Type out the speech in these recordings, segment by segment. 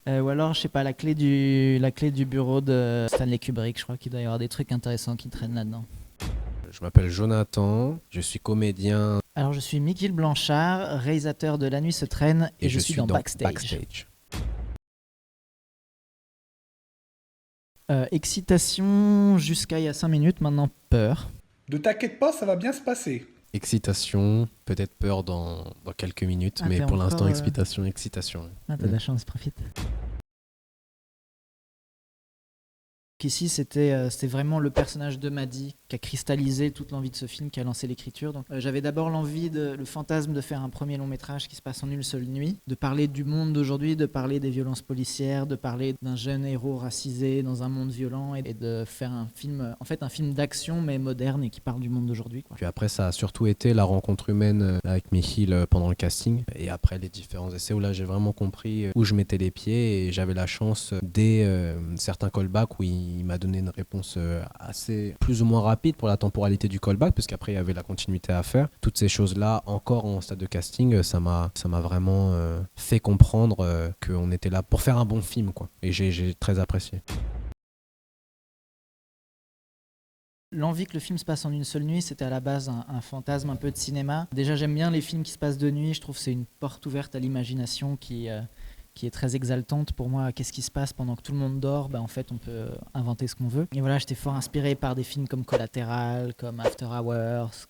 Ou alors, je sais pas, la clé du bureau de Stanley Kubrick. Je crois qu'il doit y avoir des trucs intéressants qui traînent là-dedans. Je m'appelle Jonathan, je suis comédien Alors, je suis Mickaël Blanchard, réalisateur de La Nuit se traîne, et et je je suis suis dans dans Backstage. Backstage. Excitation jusqu'à il y a 5 minutes, maintenant peur. Ne t'inquiète pas, ça va bien se passer. Excitation, peut-être peur dans quelques minutes, Ah, mais t'es pour l'instant, encore, excitation. Ah, t'as de la chance, profite. Ici, c'était vraiment le personnage de Maddy qui a cristallisé toute l'envie de ce film, qui a lancé l'écriture. Donc, j'avais d'abord le fantasme de faire un premier long métrage qui se passe en une seule nuit, de parler du monde d'aujourd'hui, de parler des violences policières, de parler d'un jeune héros racisé dans un monde violent et de faire un film, en fait, un film d'action mais moderne et qui parle du monde d'aujourd'hui, quoi. Puis après, ça a surtout été la rencontre humaine avec Michiel pendant le casting. Et après, les différents essais où là, j'ai vraiment compris où je mettais les pieds. Et j'avais la chance, dès certains callbacks, où il m'a donné une réponse assez plus ou moins rapide pour la temporalité du callback, parce qu'après, il y avait la continuité à faire. Toutes ces choses-là, encore en stade de casting, ça m'a vraiment fait comprendre qu'on était là pour faire un bon film, quoi. Et j'ai très apprécié. L'envie que le film se passe en une seule nuit, c'était à la base un fantasme un peu de cinéma. Déjà, j'aime bien les films qui se passent de nuit. Je trouve que c'est une porte ouverte à l'imagination qui est très exaltante pour moi. Qu'est-ce qui se passe pendant que tout le monde dort? En fait, on peut inventer ce qu'on veut. Et voilà, j'étais fort inspiré par des films comme Collateral, comme After Hours,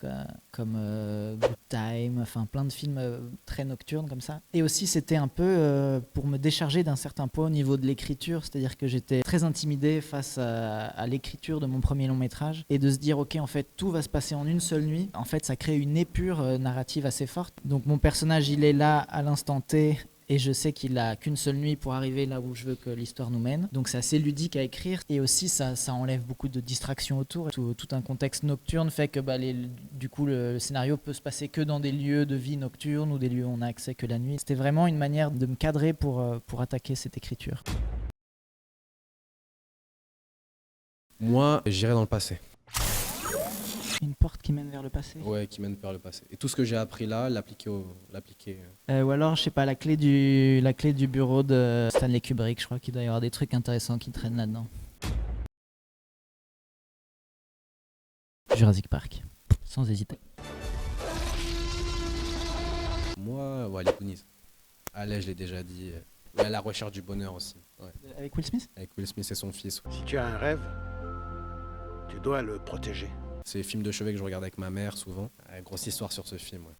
comme Good Time, enfin plein de films très nocturnes comme ça. Et aussi, c'était un peu pour me décharger d'un certain poids au niveau de l'écriture, c'est-à-dire que j'étais très intimidé face à l'écriture de mon premier long métrage et de se dire, ok, en fait, tout va se passer en une seule nuit. En fait, ça crée une épure narrative assez forte. Donc mon personnage, il est là à l'instant T, et je sais qu'il n'a qu'une seule nuit pour arriver là où je veux que l'histoire nous mène. Donc c'est assez ludique à écrire. Et aussi, ça enlève beaucoup de distractions autour. Tout un contexte nocturne fait que du coup, le scénario peut se passer que dans des lieux de vie nocturne ou des lieux où on n'a accès que la nuit. C'était vraiment une manière de me cadrer pour attaquer cette écriture. Moi, j'irai dans le passé. Une porte qui mène vers le passé. Ouais, qui mène vers le passé. Et tout ce que j'ai appris là, l'appliquer. Ou alors, je sais pas, la clé du bureau de Stanley Kubrick. Je crois qu'il doit y avoir des trucs intéressants qui traînent là-dedans. Jurassic Park, sans hésiter. Moi, ouais, les Goonies. Allez, je l'ai déjà dit. Ouais, la recherche du bonheur aussi. Ouais. Avec Will Smith? Avec Will Smith et son fils. Si tu as un rêve, tu dois le protéger. C'est les films de chevet que je regarde avec ma mère souvent. Grosse histoire sur ce film, ouais.